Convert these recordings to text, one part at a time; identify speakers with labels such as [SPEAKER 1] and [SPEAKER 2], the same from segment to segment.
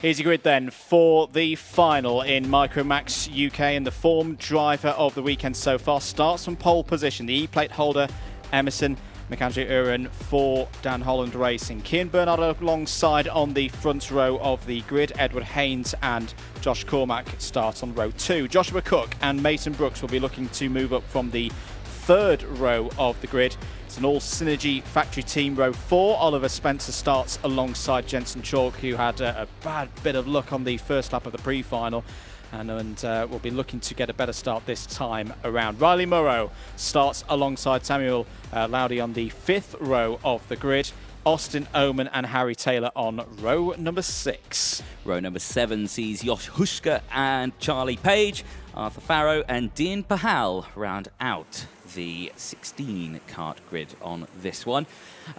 [SPEAKER 1] Here's your grid then for the final in Micromax UK, and the form driver of the weekend so far starts from pole position. The E-plate holder, Emerson McAndrew-Uren for Dan Holland Racing. Cian Bernard alongside on the front row of the grid. Edward Haynes and Josh Cormack start on row 2. Joshua Cook and Mason Brooks will be looking to move up from the third row of the grid. It's an all-synergy factory team. Row 4, Oliver Spencer starts alongside Jensen Chalk, who had a bad bit of luck on the first lap of the pre-final, and will be looking to get a better start this time around. Riley Morrow starts alongside Samuel Lowdy on the 5th row of the grid. Austin Oman and Harry Taylor on row number 6.
[SPEAKER 2] Row number 7 sees Josh Huska and Charlie Page, Arthur Farrow and Dean Pahal round out the 16 kart grid on this one.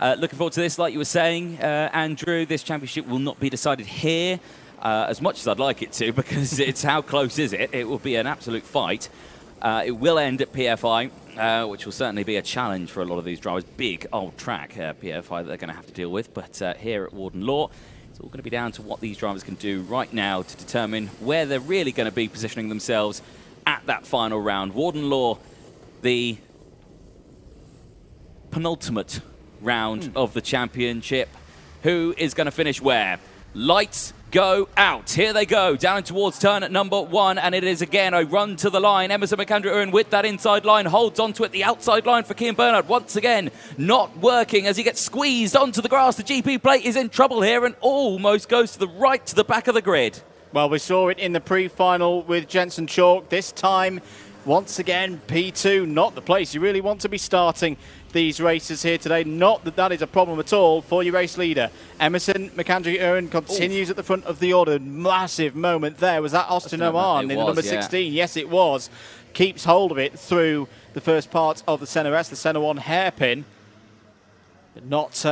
[SPEAKER 2] Looking forward to this, like you were saying, Andrew. This championship will not be decided here, as much as I'd like it to, because it's how close is it? It will be an absolute fight. It will end at PFI, which will certainly be a challenge for a lot of these drivers. Big old track, PFI, that they're going to have to deal with. But here at Warden Law, it's all going to be down to what these drivers can do right now to determine where they're really going to be positioning themselves at that final round. Warden Law, the penultimate round of the championship. Who is going to finish where? Lights go out. Here they go, down towards turn at number 1, and it is again a run to the line. Emerson McAndrew-Uren with that inside line, holds onto it. The outside line for Cian Bernard once again not working as he gets squeezed onto the grass. The GP plate is in trouble here and almost goes to the right, to the back of the grid. Well, we saw it in the pre-final with Jensen Chalk. This time, once again, P2, not the place you really want to be starting these races here today. Not that that is a problem at all for your race leader. Emerson McAndrew-Uren continues at the front of the order. Massive moment there. Was that Austin Oman in the number 16? Yes, it was. Keeps hold of it through the first part of the Senna S, the Senna 1 hairpin. But not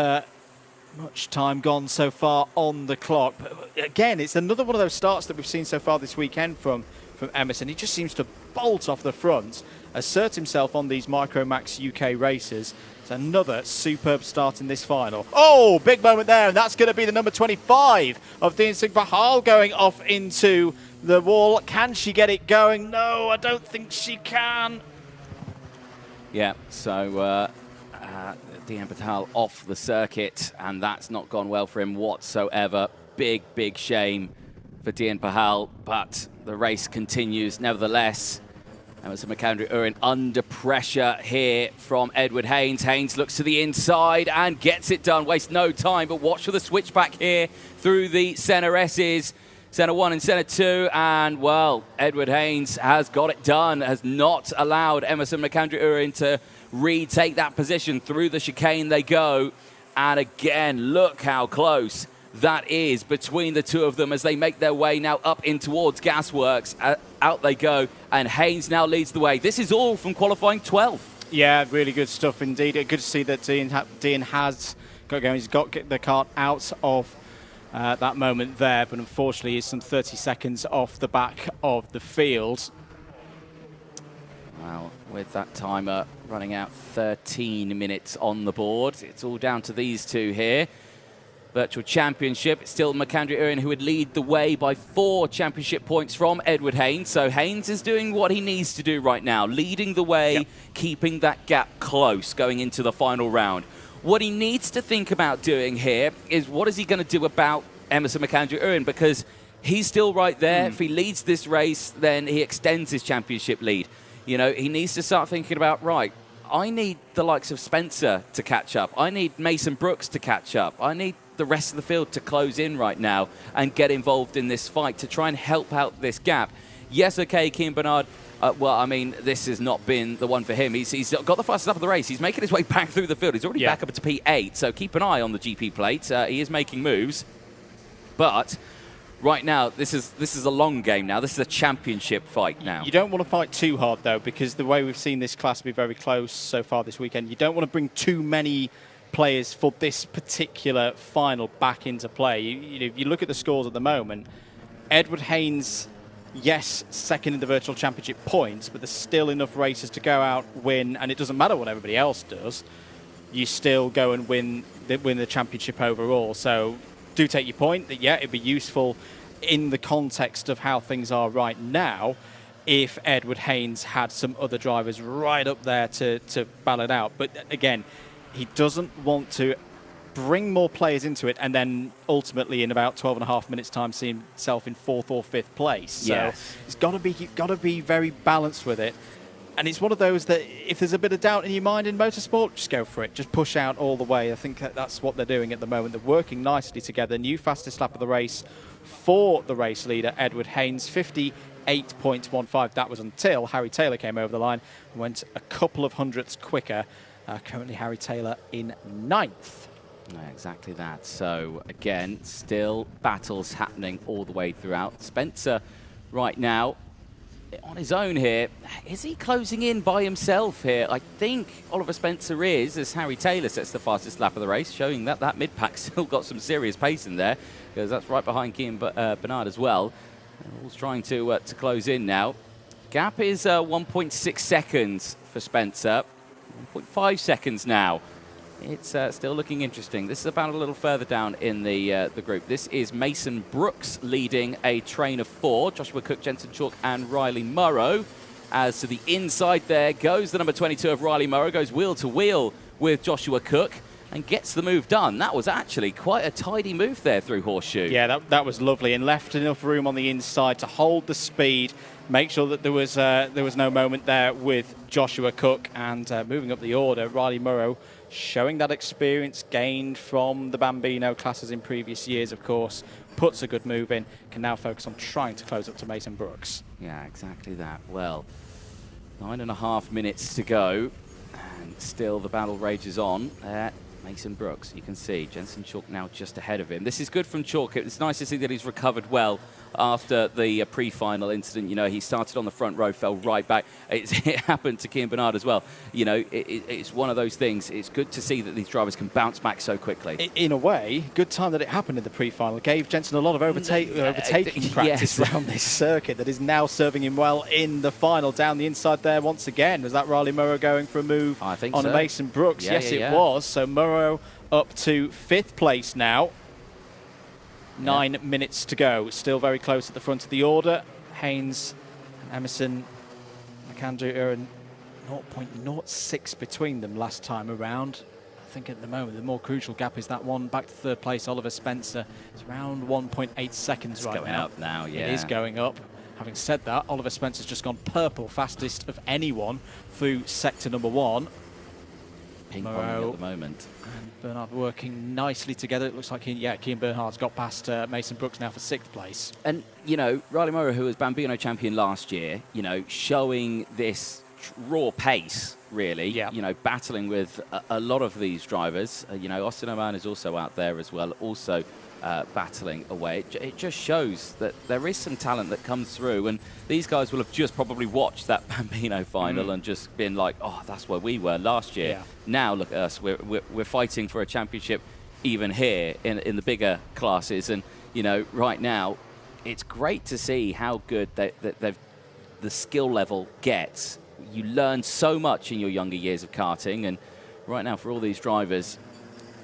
[SPEAKER 2] much time gone so far on the clock. But again, it's another one of those starts that we've seen so far this weekend from Emerson. He just seems to bolt off the front, assert himself on these Micromax UK races. It's another superb start in this final. Oh, big moment there, and that's going to be the number 25 of Dean Pahal going off into the wall. Can she get it going? No, I don't think she can. Yeah, so Dean Pahal off the circuit, and that's not gone well for him whatsoever. Big, big shame for Dean Pahal, but the race continues nevertheless. Emerson McAndrew-Uren under pressure here from Edward Haynes. Haynes looks to the inside and gets it done. Wastes no time, but watch for the switchback here through the Senna S's. Senna 1 and Senna 2, and, well, Edward Haynes has got it done, has not allowed Emerson McAndrew-Uren to retake that position. Through the chicane they go, and again, look how close that is between the two of them as they make their way now up in towards Gasworks. Out they go, and Haynes now leads the way. This is all from qualifying 12th. Yeah, really good stuff indeed. Good to see that Dean has got going. He's got the kart out of that moment there, but unfortunately he's some 30 seconds off the back of the field. Well, with that timer running out 13 minutes on the board, it's all down to these two here. Virtual Championship, it's still McAndrew-Uren who would lead the way by 4 championship points from Edward Haynes. So Haynes is doing what he needs to do right now, leading the way, keeping that gap close going into the final round. What he needs to think about doing here is what is he going to do about Emerson McAndrew-Uren, because he's still right there. If he leads this race, then he extends his championship lead. You know, he needs to start thinking about, right, I need the likes of Spencer to catch up. I need Mason Brooks to catch up. I need the rest of the field to close in right now and get involved in this fight to try and help out this gap. Yes, okay, Cian Bernard, well, I mean, this has not been the one for him. He's got the fastest up of the race. He's making his way back through the field. He's already back up to P8, so keep an eye on the GP plate. He is making moves. But right now, this is a long game now. This is a championship fight now. You don't want to fight too hard, though, because the way we've seen this class be very close so far this weekend, you don't want to bring too many players for this particular final back into play. If you look at the scores at the moment, Edward Haynes, yes, second in the virtual championship points, but there's still enough races to go out, win, and it doesn't matter what everybody else does. You still go and win the championship overall. So do take your point that, yeah, it'd be useful
[SPEAKER 1] in the context of how things are right now, if Edward Haynes had some other drivers right up there to battle it out. But again, he doesn't want to bring more players into it and then ultimately in about 12 and a half minutes time see himself in 4th or 5th place. So it's got to be very balanced with it. And it's one of those that if there's a bit of doubt in your mind in motorsport, just go for it. Just push out all the way. I think that's what they're doing at the moment. They're working nicely together. New fastest lap of the race for the race leader, Edward Haynes, 58.15. That was until Harry Taylor came over the line and went a couple of hundredths quicker. Currently Harry Taylor in 9th.
[SPEAKER 2] Exactly that. So again, still battles happening all the way throughout. Spencer right now on his own here. Is he closing in by himself here? I think Oliver Spencer is, as Harry Taylor sets the fastest lap of the race, showing that that mid-pack still got some serious pace in there, because that's right behind Kean Bernard as well. All's trying to close in now. Gap is 1.6 seconds for Spencer, 1.5 seconds now. It's still looking interesting. This is about a little further down in the group. This is Mason Brooks leading a train of 4. Joshua Cook, Jensen Chalk, and Riley Murrow. As to the inside there goes the number 22 of Riley Murrow, goes wheel to wheel with Joshua Cook and gets the move done. That was actually quite a tidy move there through Horseshoe.
[SPEAKER 1] Yeah, that was lovely and left enough room on the inside to hold the speed, make sure that there was no moment there with Joshua Cook, and moving up the order, Riley Murrow showing that experience gained from the Bambino classes in previous years, of course, puts a good move in, can now focus on trying to close up to Mason Brooks.
[SPEAKER 2] Yeah, exactly that. Well, 9.5 minutes to go, and still the battle rages on. Mason Brooks, you can see Jensen Chalk now just ahead of him. This is good from Chalk. It's nice to see that he's recovered well after the pre-final incident. You know, he started on the front row, fell right back. It happened to Kean Bernard as well. You know, it's one of those things. It's good to see that these drivers can bounce back so quickly.
[SPEAKER 1] In a way, good time that it happened in the pre-final. It gave Jensen a lot of overtaking practice around this circuit that is now serving him well in the final. Down the inside there once again. Was that Riley Murrow going for a move
[SPEAKER 2] I think
[SPEAKER 1] on
[SPEAKER 2] so.
[SPEAKER 1] a Mason Brooks?
[SPEAKER 2] Yeah,
[SPEAKER 1] yes,
[SPEAKER 2] yeah,
[SPEAKER 1] it was. So Murrow up to 5th place now. 9 minutes to go. Still very close at the front of the order. Haynes, Emerson, McAndrew are 0.06 between them last time around. I think at the moment the more crucial gap is that one back to 3rd place. Oliver Spencer is around 1.8 seconds right now.
[SPEAKER 2] It's going up now, yeah.
[SPEAKER 1] It is going up. Having said that, Oliver Spencer's just gone purple, fastest of anyone through sector number 1.
[SPEAKER 2] Ping-ponging at the moment.
[SPEAKER 1] And Bernard working nicely together. It looks like Kean Bernard's got past Mason Brooks now for 6th place.
[SPEAKER 2] And, you know, Riley Murrow, who was Bambino champion last year, you know, showing this raw pace, really, you know, battling with a lot of these drivers. You know, Austin O'Man is also out there as well, also battling away. It just shows that there is some talent that comes through, and these guys will have just probably watched that Bambino final and just been like, oh, that's where we were last year. Yeah. Now look at us, we're fighting for a championship even here in the bigger classes, and you know, right now it's great to see how good the skill level gets. You learn so much in your younger years of karting, and right now for all these drivers,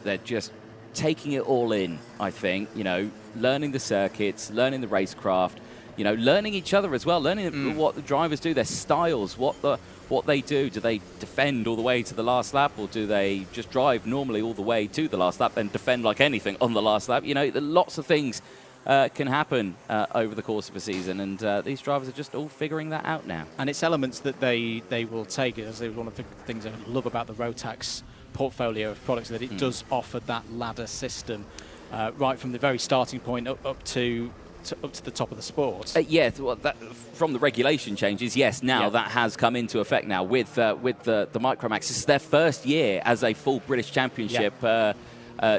[SPEAKER 2] they're just taking it all in, I think, you know, learning the circuits, learning the racecraft, you know, learning each other as well, learning what the drivers do, their styles, what they do. Do they defend all the way to the last lap, or do they just drive normally all the way to the last lap and defend like anything on the last lap? You know, lots of things can happen over the course of a season, and these drivers are just all figuring that out now.
[SPEAKER 1] And it's elements that they will take, as one of the things I love about the Rotax portfolio of products, that it does offer that ladder system right from the very starting point up to the top of the sport.
[SPEAKER 2] Yeah, well, from the regulation changes, yes, now that has come into effect now with the Micromax. This is their first year as a full British Championship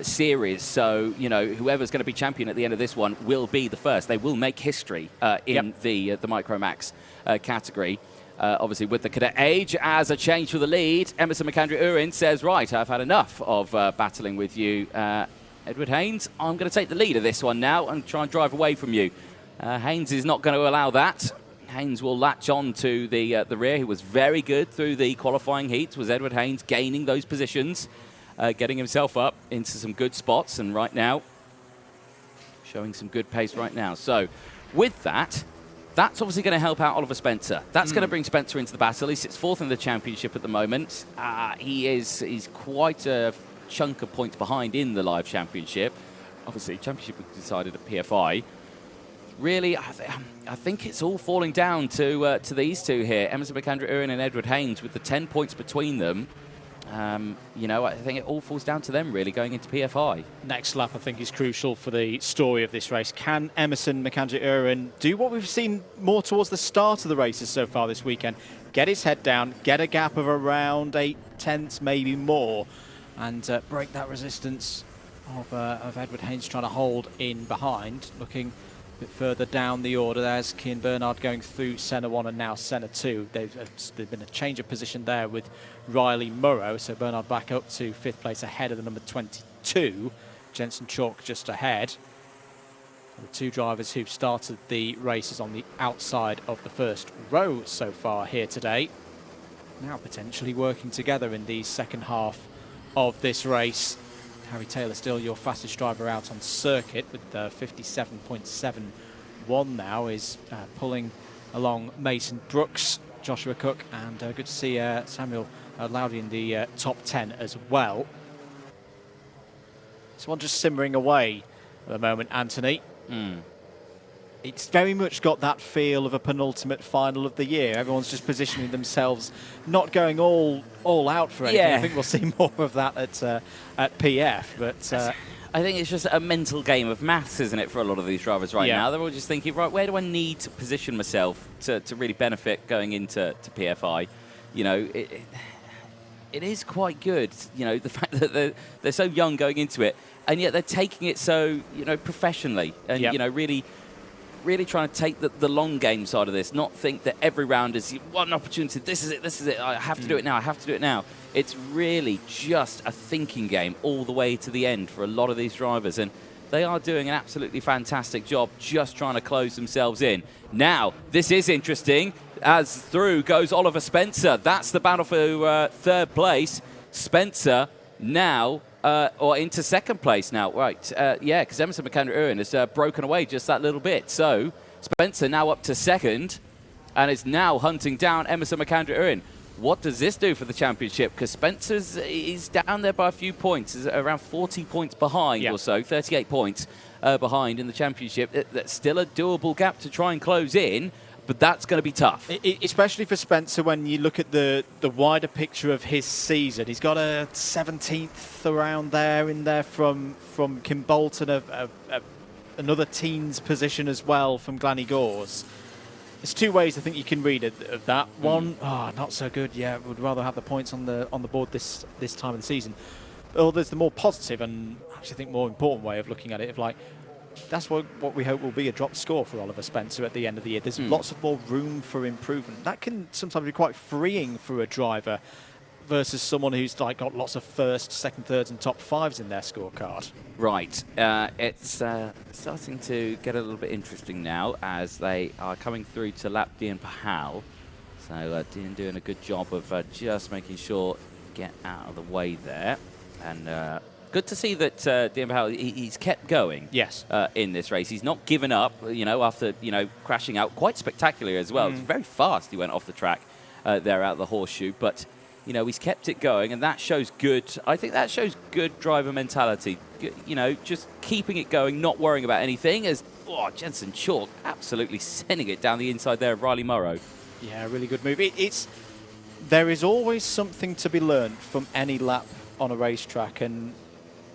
[SPEAKER 2] series, so you know, whoever's going to be champion at the end of this one will be the first. They will make history in the Micromax category. Obviously, with the cadet age as a change for the lead, Emerson McAndrew-Urin says, right, I've had enough of battling with you, Edward Haynes. I'm going to take the lead of this one now and try and drive away from you. Haynes is not going to allow that. Haynes will latch on to the rear. He was very good through the qualifying heats, was Edward Haynes, gaining those positions, getting himself up into some good spots, and right now showing some good pace right now. So with that, that's obviously going to help out Oliver Spencer. That's going to bring Spencer into the battle. He sits 4th in the championship at the moment. He's quite a chunk of points behind in the live championship. Obviously, championship was decided at PFI. Really, I think it's all falling down to these two here, Emerson McAndrew-Uren and Edward Haynes, with the 10 points between them. You know, I think it all falls down to them, really, going into PFI.
[SPEAKER 1] Next lap, I think, is crucial for the story of this race. Can Emerson McAndrew-Uren do what we've seen more towards the start of the races so far this weekend? Get his head down, get a gap of around 8/10, maybe more, and break that resistance of Edward Haynes trying to hold in behind. Looking a bit further down the order, there's Cian Bernard going through Senna 1 and now Senna 2. There's been a change of position there with Riley Murrow, so Bernard back up to 5th place ahead of the number 22. Jensen Chalk just ahead. The two drivers who've started the races on the outside of the first row so far here today, now potentially working together in the second half of this race. Harry Taylor still your fastest driver out on circuit with 57.71 now, is pulling along Mason Brooks, Joshua Cook, and good to see Samuel Lowdy in the top 10 as well. This one just simmering away at the moment, Anthony. It's very much got that feel of a penultimate final of the year. Everyone's just positioning themselves, not going all out for anything.
[SPEAKER 2] Yeah.
[SPEAKER 1] I think we'll see more of that at PF. But
[SPEAKER 2] I think it's just a mental game of maths, isn't it, for a lot of these drivers right now? They're all just thinking, right, where do I need to position myself to really benefit going into PFI? You know, it is quite good, you know, the fact that they're so young going into it, and yet they're taking it so, you know, professionally, and, you know, really trying to take the long game side of this, not think that every round is one opportunity, this is it, I have to do it now, I have to do it now. It's really just a thinking game all the way to the end for a lot of these drivers, and they are doing an absolutely fantastic job just trying to close themselves in. Now, this is interesting, as through goes Oliver Spencer. That's the battle for 3rd place. Spencer now or into 2nd place now, right? Yeah, because Emerson McAndrew-Uren has broken away just that little bit. So Spencer now up to 2nd and is now hunting down Emerson McAndrew-Uren. What does this do for the championship? Because Spencer's is down there by a few points, is around 40 points behind or so, 38 points behind in the championship. That's still a doable gap to try and close in, but that's going to be tough.
[SPEAKER 1] Especially for Spencer when you look at the wider picture of his season. He's got a 17th around there in there from Kim Bolton, another teens position as well from Glanny Gores. There's two ways I think you can read it of that. One, not so good. Yeah, would rather have the points on the board this time of the season. Or there's the more positive and actually I think more important way of looking at it. Of like, that's what we hope will be a dropped score for Oliver Spencer at the end of the year. There's lots of more room for improvement. That can sometimes be quite freeing for a driver versus someone who's like got lots of 1st, 2nd, 3rds and top 5s in their scorecard.
[SPEAKER 2] Right. It's starting to get a little bit interesting now as they are coming through to lap Dean Pahal. So Dean doing a good job of just making sure get out of the way there. And good to see that Dean Pahal, he's kept going in this race. He's not given up, you know, after, you know, crashing out quite spectacularly as well. It's very fast he went off the track there out the horseshoe. But you know, he's kept it going, and that shows good. I think that shows good driver mentality. You know, just keeping it going, not worrying about anything. As Jensen Chalk absolutely sending it down the inside there of Riley Murrow.
[SPEAKER 1] Yeah, really good move. There is always something to be learned from any lap on a racetrack, and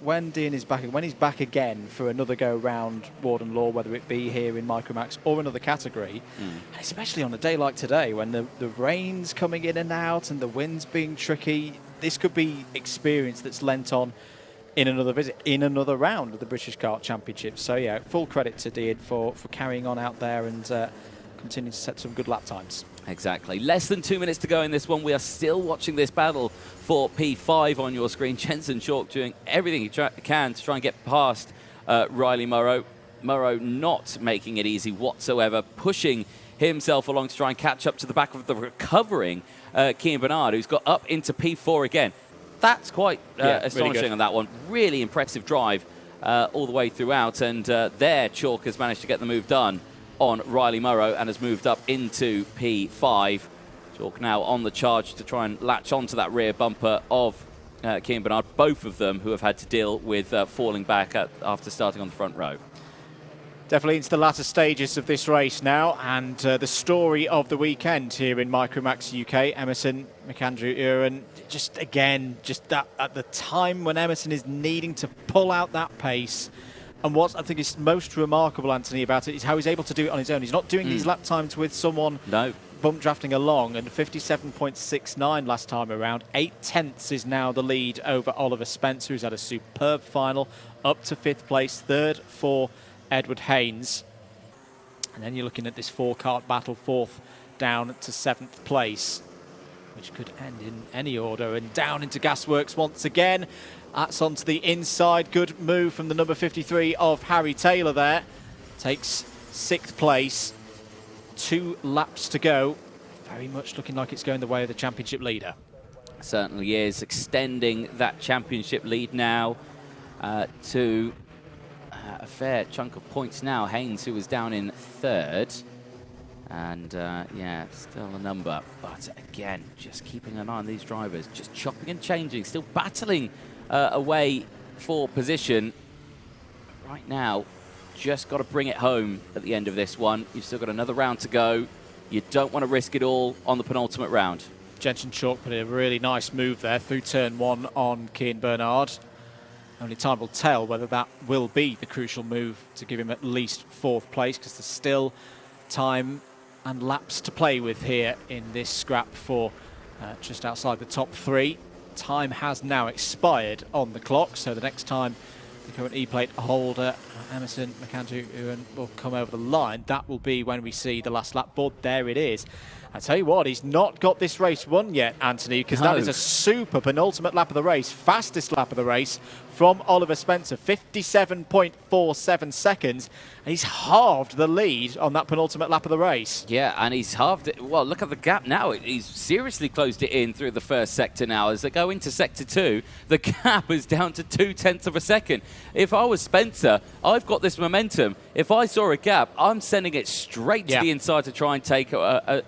[SPEAKER 1] when Dean is back, when he's back again for another go round Warden Law, whether it be here in Micromax or another category, and especially on a day like today when the rain's coming in and out and the wind's being tricky, this could be experience that's lent on in another visit, in another round of the British Kart Championship. So yeah, full credit to Dean for carrying on out there and continuing to set some good lap times.
[SPEAKER 2] Exactly. Less than 2 minutes to go in this one. We are still watching this battle for P5 on your screen. Jensen Chalk doing everything he can to try and get past Riley Murrow. Murrow not making it easy whatsoever, pushing himself along to try and catch up to the back of the recovering Cian Bernard, who's got up into P4 again. That's quite astonishing really on that one. Really impressive drive all the way throughout, and there Chalk has managed to get the move done on Riley Morrow and has moved up into P5. Chalk now on the charge to try and latch onto that rear bumper of Cian Bernard, both of them who have had to deal with falling back after starting on the front row.
[SPEAKER 1] Definitely into the latter stages of this race now, and the story of the weekend here in Micromax UK, Emerson McAndrew-Uren, just that at the time when Emerson is needing to pull out that pace. And what I think is most remarkable, Anthony, about it is how he's able to do it on his own. He's not doing these lap times with someone bump drafting along, and 57.69 last time around. 8/10 is now the lead over Oliver Spencer, who's had a superb final, up to 5th place, 3rd for Edward Haynes. And then you're looking at this 4-kart battle, 4th down to 7th place, which could end in any order. And down into Gasworks once again. That's onto the inside. Good move from the number 53 of Harry Taylor there. Takes 6th place. 2 laps to go. Very much looking like it's going the way of the championship leader.
[SPEAKER 2] Certainly is. Extending that championship lead now to a fair chunk of points now. Haynes, who was down in 3rd. And yeah, still a number. But again, just keeping an eye on these drivers. Just chopping and changing. Still battling away for position. Right now, just got to bring it home at the end of this one. You've still got another round to go. You don't want to risk it all on the penultimate round.
[SPEAKER 1] Jensen Chalk put in a really nice move there through turn 1 on Cian Bernard. Only time will tell whether that will be the crucial move to give him at least 4th place, because there's still time and laps to play with here in this scrap for just outside the top 3. Time has now expired on the clock, so the next time the current E-plate holder, Emerson McAndrew-Uren, will come over the line, that will be when we see the last lap board. There it is. I tell you what, he's not got this race won yet, Anthony, because that is a super penultimate lap of the race, fastest lap of the race from Oliver Spencer, 57.47 seconds, and he's halved the lead on that penultimate lap of the race.
[SPEAKER 2] Yeah, and he's halved it. Well, look at the gap now. He's seriously closed it in through the first sector now. As they go into sector 2, the gap is down to 0.2 of a second. If I was Spencer, I've got this momentum. If I saw a gap, I'm sending it straight to the inside to try and take a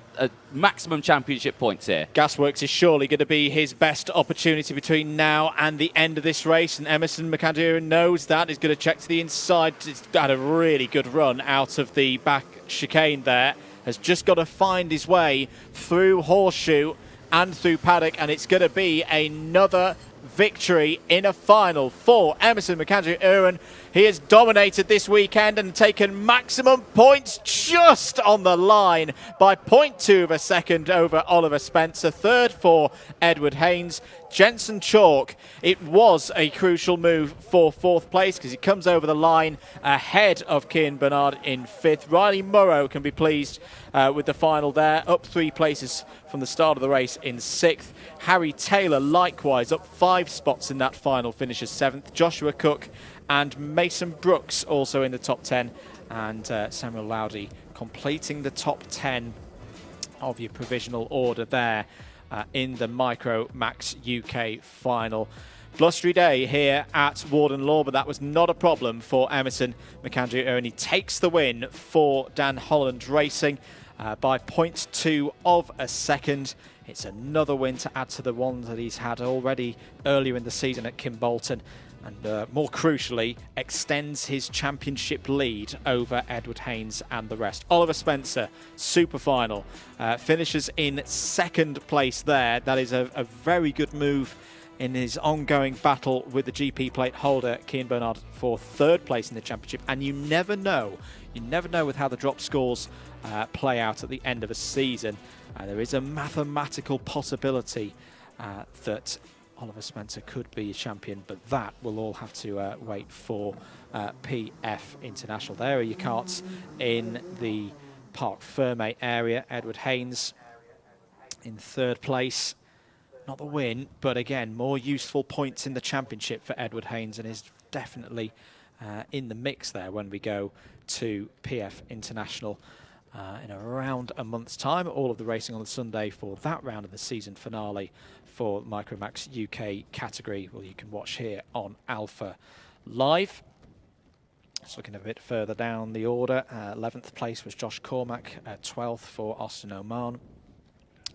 [SPEAKER 2] maximum championship points here.
[SPEAKER 1] Gasworks is surely going to be his best opportunity between now and the end of this race, and Emerson McAndrew knows that. He's going to check to the inside. He's had a really good run out of the back chicane there. Has just got to find his way through Horseshoe and through Paddock, and it's going to be another victory in a final for Emerson McAndrew-Uren. He has dominated this weekend and taken maximum points just on the line by 0.2 of a second over Oliver Spencer. 3rd for Edward Haynes. Jensen Chalk, it was a crucial move for 4th place because he comes over the line ahead of Cian Bernard in 5th. Riley Morrow can be pleased with the final there, up 3 places from the start of the race in 6th. Harry Taylor likewise up 5 spots in that final, finishes 7th. Joshua Cook and Mason Brooks also in the top 10, and Samuel Lowdy completing the top 10 of your provisional order there in the Micro Max UK final. Blustery day here at Warden Law, but that was not a problem for Emerson McAndrew-Uren. He takes the win for Dan Holland Racing by 0.2 of a second. It's another win to add to the ones that he's had already earlier in the season at Kimbolton, and more crucially, extends his championship lead over Edward Haynes and the rest. Oliver Spencer, super final, finishes in 2nd place there. That is a very good move in his ongoing battle with the GP plate holder, Cian Bernard, for 3rd place in the championship. And you never know with how the drop scores play out at the end of a season. There is a mathematical possibility that Oliver Spencer could be a champion, but that will all have to wait for PF International. There are your karts in the Parc Fermé area. Edward Haynes in 3rd place. Not the win, but again, more useful points in the championship for Edward Haynes, and is definitely in the mix there when we go to PF International in around a month's time. All of the racing on the Sunday for that round of the season finale for Micromax UK category. Well, you can watch here on Alpha Live. Just looking a bit further down the order, 11th place was Josh Cormack, 12th for Austin Oman.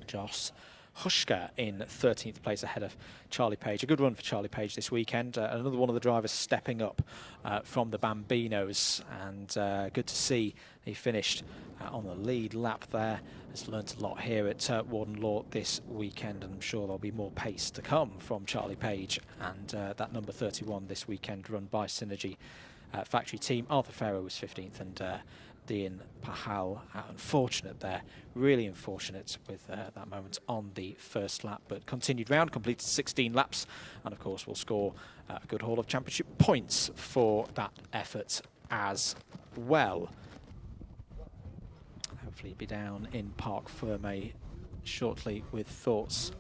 [SPEAKER 1] Josh Hushka in 13th place ahead of Charlie Page. A good run for Charlie Page this weekend. Another one of the drivers stepping up from the Bambinos, and good to see he finished on the lead lap there. Has learnt a lot here at Warden Law this weekend, and I'm sure there'll be more pace to come from Charlie Page and that number 31 this weekend, run by Synergy Factory Team. Arthur Farrow was 15th, and Dean Pahal, unfortunate there, really unfortunate with that moment on the first lap, but continued round, completed 16 laps, and of course will score a good haul of championship points for that effort as well. Hopefully be down in Parc Fermé shortly with thoughts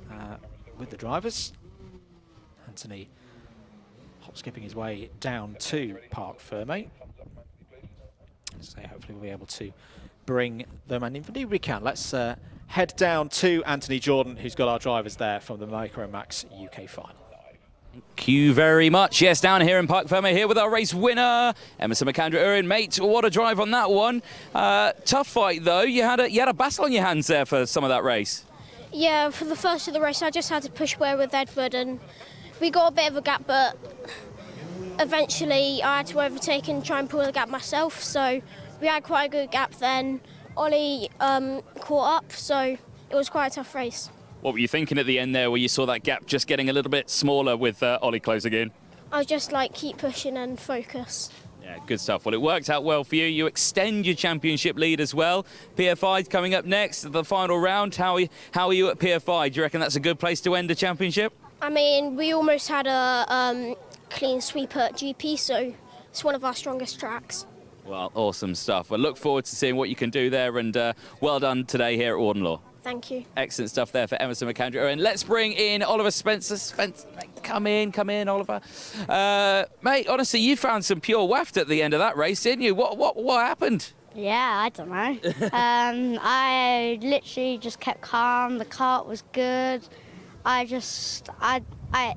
[SPEAKER 1] with the drivers. Anthony hop-skipping his way down to Parc Fermé. So hopefully we'll be able to bring them, and indeed we can. Let's head down to Anthony Jordan, who's got our drivers there from the Micromax UK final.
[SPEAKER 2] Thank you very much. Yes, down here in Parc Fermé here with our race winner, Emerson McAndrew. Mate, what a drive on that one. Tough fight though. You had a battle on your hands there for some of that race.
[SPEAKER 3] Yeah, for the first of the race I just had to push Wera with Edward, and we got a bit of a gap, but eventually I had to overtake and try and pull the gap myself, so we had quite a good gap then. Ollie caught up, so it was quite a tough race.
[SPEAKER 2] What were you thinking at the end there where you saw that gap just getting a little bit smaller with Ollie closing in?
[SPEAKER 3] I was just like, keep pushing and focus.
[SPEAKER 2] Yeah, good stuff. Well, it worked out well for you. You extend your championship lead as well. PFI coming up next, the final round. How are you at PFI? Do you reckon that's a good place to end the championship?
[SPEAKER 3] I mean, we almost had a clean sweep at GP, so it's one of our strongest tracks.
[SPEAKER 2] Well, awesome stuff. Well, look forward to seeing what you can do there, and well done today here at Warden Law.
[SPEAKER 3] Thank you.
[SPEAKER 2] Excellent stuff there for Emerson McAndrew. And let's bring in Oliver Spencer. Come in, Oliver. Mate, honestly, you found some pure waft at the end of that race, didn't you? What happened?
[SPEAKER 4] Yeah, I don't know. I literally just kept calm. The kart was good.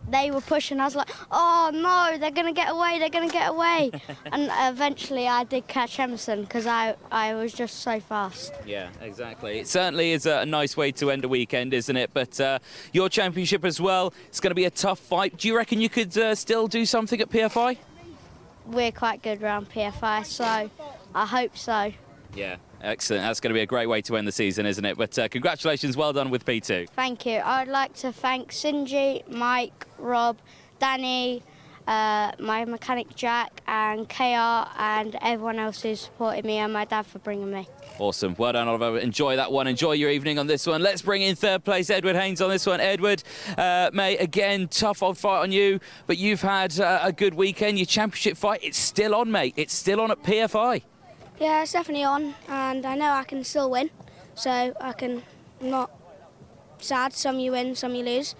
[SPEAKER 4] They were pushing. I was like, oh no, they're gonna get away. And eventually I did catch Emerson because I was just so fast.
[SPEAKER 2] Yeah, exactly. It certainly is a nice way to end a weekend, isn't it? But your championship as well, it's going to be a tough fight. Do you reckon you could still do something at PFI?
[SPEAKER 4] We're quite good around PFI, so I hope so.
[SPEAKER 2] Yeah, excellent. That's going to be a great way to end the season, isn't it? But congratulations, well done with P2.
[SPEAKER 4] Thank you. I would like to thank Sinji, Mike, Rob, Danny, my mechanic Jack, and KR, and everyone else who supported me, and my dad for bringing me.
[SPEAKER 2] Awesome. Well done, Oliver. Enjoy that one. Enjoy your evening on this one. Let's bring in third place Edward Haynes on this one. Edward, mate, again, tough old fight on you, but you've had a good weekend. Your championship fight, it's still on, mate. It's still on at PFI.
[SPEAKER 5] Yeah, it's definitely on, and I know I can still win, so I'm not sad. Some you win, some you lose,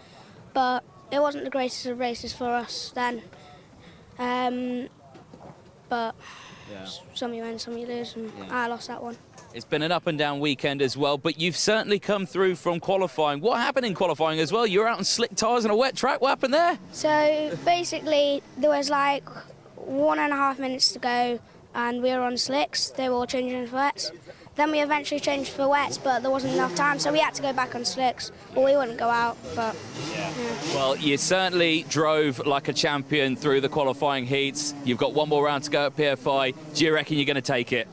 [SPEAKER 5] but it wasn't the greatest of races for us then. But
[SPEAKER 2] Yeah.
[SPEAKER 5] some you win, some you lose, and I lost that one.
[SPEAKER 2] It's been an up and down weekend as well, but you've certainly come through from qualifying. What happened in qualifying as well? You were out on slick tyres on a wet track. What happened there?
[SPEAKER 5] So basically, there was like 1.5 minutes to go, and we were on slicks. They were all changing for wets. Then we eventually changed for wets, but there wasn't enough time, so we had to go back on slicks, or we wouldn't go out. But yeah.
[SPEAKER 2] Well, you certainly drove like a champion through the qualifying heats. You've got one more round to go at PFI. Do you reckon you're going to take it?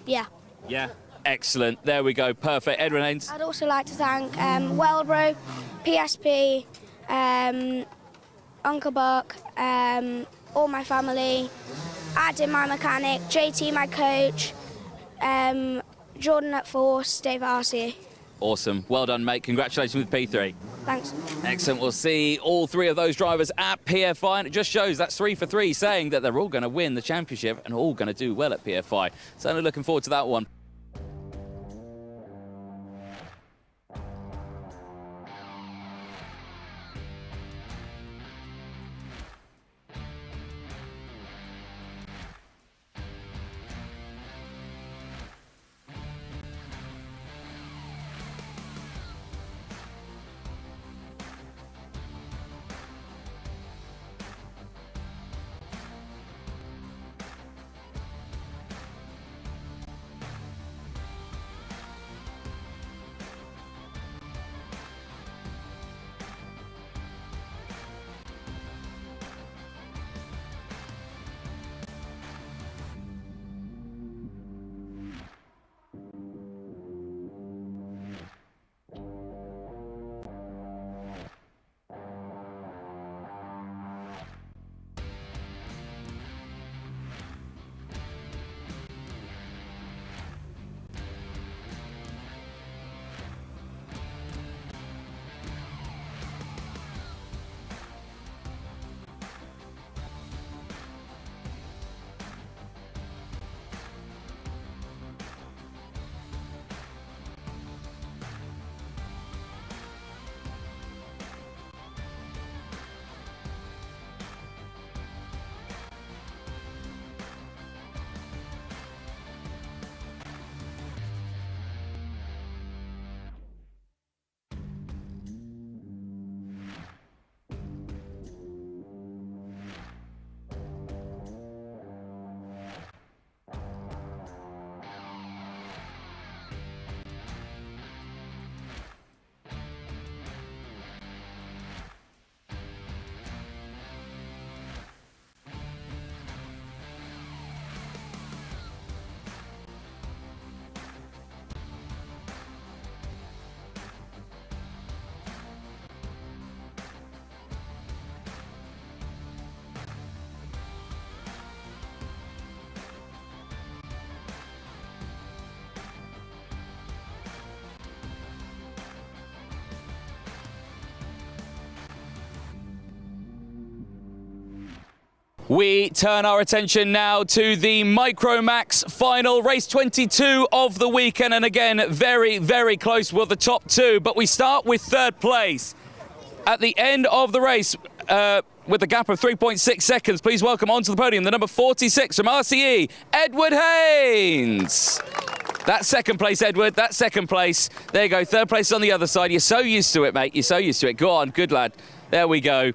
[SPEAKER 5] Yeah.
[SPEAKER 2] Yeah. Excellent. There we go. Perfect. Edwin Haynes.
[SPEAKER 5] I'd also like to thank Wellbro, PSP, Uncle Buck, all my family, Adam, my mechanic, JT, my coach, Jordan at Force, Dave at RC.
[SPEAKER 2] Awesome. Well done, mate. Congratulations with P3.
[SPEAKER 5] Thanks.
[SPEAKER 2] Excellent. We'll see all three of those drivers at PFI, and it just shows that's 3 for 3, saying that they're all going to win the championship and all going to do well at PFI. Certainly looking forward to that one. We turn our attention now to the Micromax final, race 22 of the weekend, and again, very, very close with the top two, but we start with third place. At the end of the race, with a gap of 3.6 seconds, please welcome onto the podium the number 46 from RCE, Edward Haynes. That's second place, Edward, that's second place. There you go, third place on the other side. You're so used to it, mate, you're so used to it. Go on, good lad. There we go.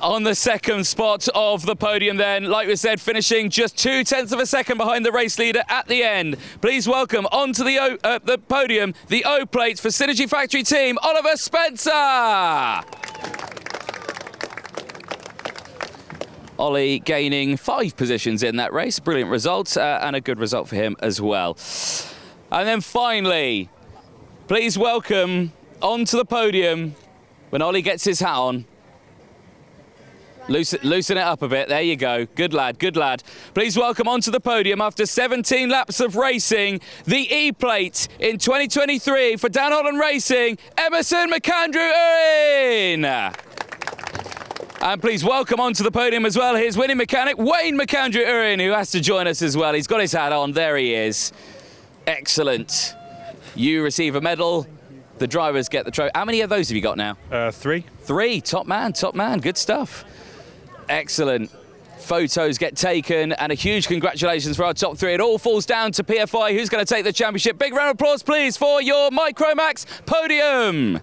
[SPEAKER 2] On the second spot of the podium then, like we said, finishing just 0.2 of a second behind the race leader at the end. Please welcome onto the podium the O-plate for Synergy Factory team, Oliver Spencer. Ollie gaining 5 positions in that race. Brilliant result, and a good result for him as well. And then finally, please welcome onto the podium, when Ollie gets his hat on, loosen it up a bit. There you go. Good lad, good lad. Please welcome onto the podium after 17 laps of racing, the E-plate in 2023 for Dan Holland Racing, Emerson McAndrew-Owen. And please welcome onto the podium as well his winning mechanic, Wayne McAndrew-Owen, who has to join us as well. He's got his hat on. There he is. Excellent. You receive a medal. The drivers get the trophy. How many of those have you got now?
[SPEAKER 6] 3.
[SPEAKER 2] 3. Top man, top man. Good stuff. Excellent. Photos get taken, and a huge congratulations for our top 3. It all falls down to PFI, who's going to take the championship. Big round of applause, please, for your Micromax podium.